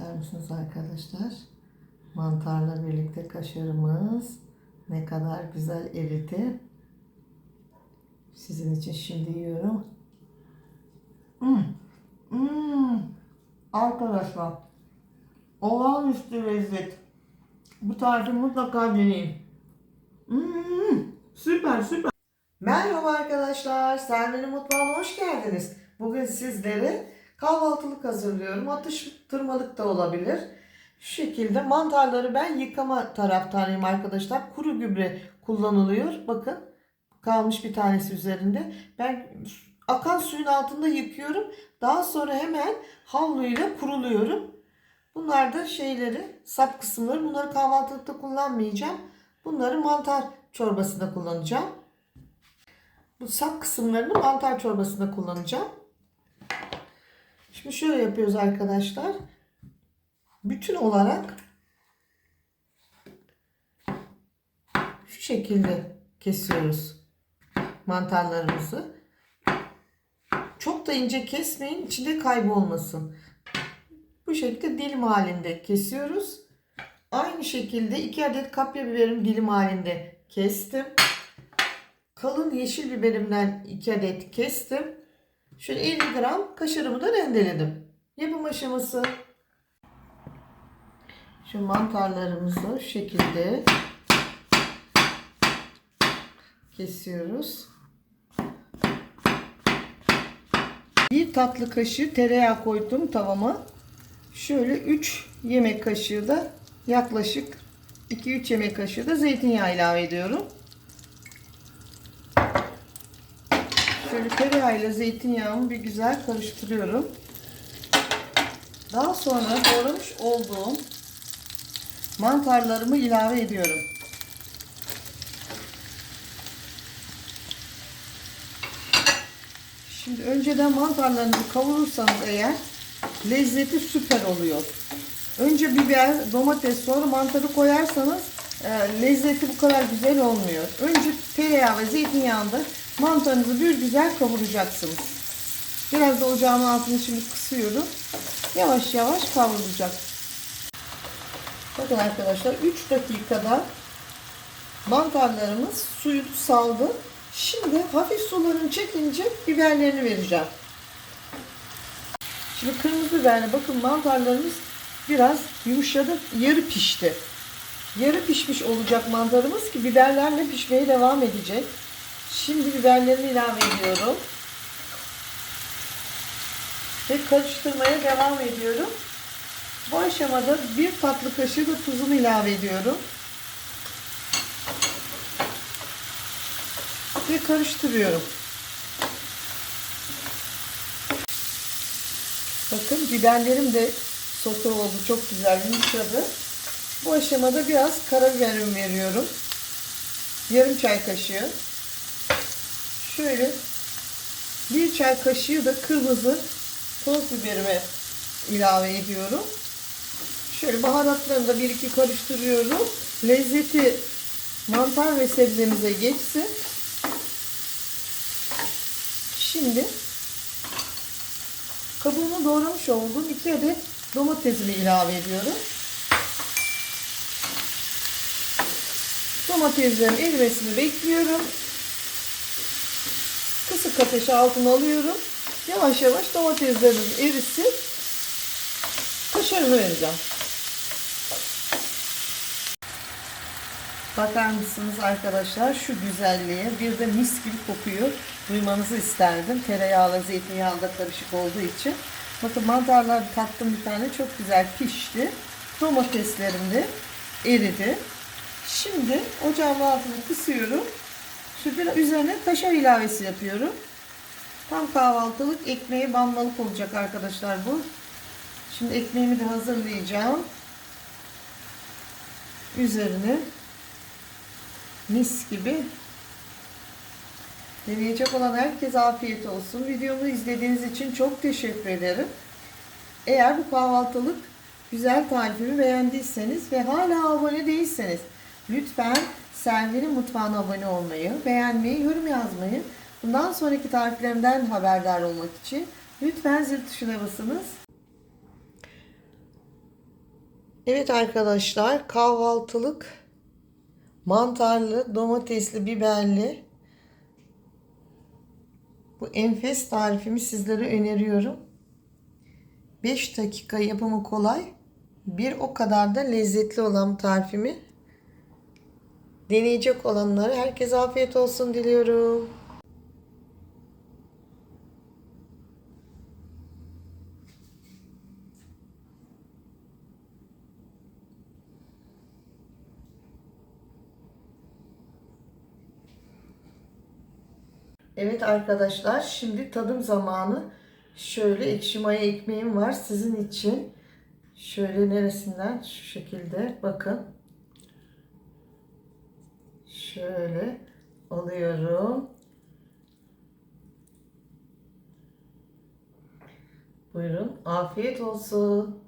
Bakar mısınız arkadaşlar? Mantarla birlikte kaşarımız ne kadar güzel eridi. Sizin için şimdi yiyorum. Arkadaşlar, olağanüstü lezzet. Bu tarifi mutlaka deneyin. Süper süper. Merhaba arkadaşlar, Selvi'nin mutfağına hoş geldiniz. Bugün sizlere kahvaltılık hazırlıyorum. Atıştırmalık da olabilir. Şu şekilde mantarları ben yıkama taraftarıyım arkadaşlar. Kuru gübre kullanılıyor. Bakın kalmış bir tanesi üzerinde. Ben akan suyun altında yıkıyorum. Daha sonra hemen havluyla kuruluyorum. Bunlar da sap kısımları. Bunları kahvaltılıkta kullanmayacağım. Bunları mantar çorbasında kullanacağım. Bu sap kısımlarını mantar çorbasında kullanacağım. Şimdi şöyle yapıyoruz arkadaşlar. Bütün olarak şu şekilde kesiyoruz mantarlarımızı. Çok da ince kesmeyin, içinde kaybolmasın. Bu şekilde dilim halinde kesiyoruz. Aynı şekilde 2 adet kapya biberim dilim halinde kestim. Kalın yeşil biberimden 2 adet kestim. Şöyle 50 gram kaşarımı da rendeledim. Yapım aşaması. Şu mantarlarımızı şu şekilde kesiyoruz. 1 tatlı kaşığı tereyağı koydum tavama. Şöyle 3 yemek kaşığı da yaklaşık 2-3 yemek kaşığı da zeytinyağı ilave ediyorum. Şöyle tereyağı ile zeytinyağımı bir güzel karıştırıyorum. Daha sonra doğramış olduğum mantarlarımı ilave ediyorum. Şimdi önceden mantarlarınızı kavurursanız eğer lezzeti süper oluyor. Önce biber, domates, sonra mantarı koyarsanız lezzeti bu kadar güzel olmuyor. Önce tereyağı ve zeytinyağında mantarınızı bir güzel kavuracaksınız. Biraz da ocağın altını şimdi kısıyorum. Yavaş yavaş kavrulacak. Bakın arkadaşlar 3 dakikada mantarlarımız suyunu saldı. Şimdi hafif sularını çekince biberlerini vereceğim. Şimdi kırmızı biberle bakın mantarlarımız biraz yumuşadı, yarı pişti. Yarı pişmiş olacak mantarımız ki biberlerle pişmeye devam edecek. Şimdi biberlerini ilave ediyorum. Ve karıştırmaya devam ediyorum. Bu aşamada 1 tatlı kaşığı da tuzumu ilave ediyorum. Ve karıştırıyorum. Bakın biberlerim de sote oldu. Çok güzel yumuşadı. Bu aşamada biraz karabiberimi veriyorum. Yarım çay kaşığı. Şöyle 1 çay kaşığı da kırmızı toz biberimi ilave ediyorum. Şöyle baharatlarını da 1-2 karıştırıyorum. Lezzeti mantar ve sebzemize geçsin. Şimdi kabuğunu doğramış olduğum 2 adet domatesimi ilave ediyorum. Domateslerin erimesini bekliyorum. Kısık ateşe altına alıyorum. Yavaş yavaş domateslerimiz erisin. Kaşarını vereceğim. Bakar mısınız arkadaşlar şu güzelliğe, bir de mis gibi kokuyor. Duymanızı isterdim. Tereyağla zeytinyağlı da karışık olduğu için. Bakın mantarlar tattım bir tane, çok güzel pişti. Domateslerim de eridi. Şimdi ocağın altını kısıyorum. Şimdi üzerine kaşar ilavesi yapıyorum. Tam kahvaltılık ekmeğe banmalık olacak arkadaşlar bu. Şimdi ekmeğimi de hazırlayacağım. Üzerine mis gibi. Deneyecek olan herkese afiyet olsun. Videomu izlediğiniz için çok teşekkür ederim. Eğer bu kahvaltılık güzel tarifimi beğendiyseniz ve hala abone değilseniz lütfen Selvi'nin mutfağına abone olmayı, beğenmeyi, yorum yazmayı, bundan sonraki tariflerimden haberdar olmak için lütfen zil tuşuna basınız. Evet arkadaşlar, kahvaltılık mantarlı, domatesli, biberli bu enfes tarifimi sizlere öneriyorum. 5 dakika yapımı kolay, bir o kadar da lezzetli olan tarifimi deneyecek olanlara herkese afiyet olsun diliyorum. Evet arkadaşlar, şimdi tadım zamanı. Şöyle ekşi maya ekmeğim var sizin için. Şöyle neresinden, şu şekilde bakın. Şöyle alıyorum. Buyurun, afiyet olsun.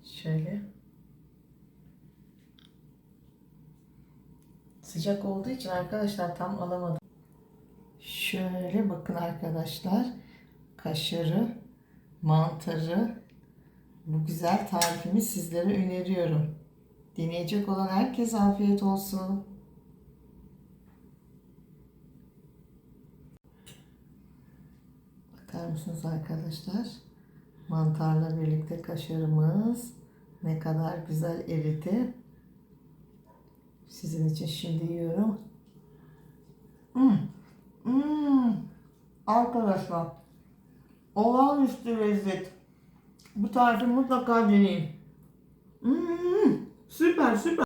Şöyle. Sıcak olduğu için arkadaşlar tam alamadım. Şöyle bakın arkadaşlar. Kaşarı, mantarı, bu güzel tarifimi sizlere öneriyorum. Deneyecek olan herkese afiyet olsun. Bakar mısınız arkadaşlar? Mantarla birlikte kaşarımız ne kadar güzel eridi. Sizin için şimdi yiyorum. Arkadaşlar, olağanüstü lezzet. Bu tarifi mutlaka deneyin. Süper süper.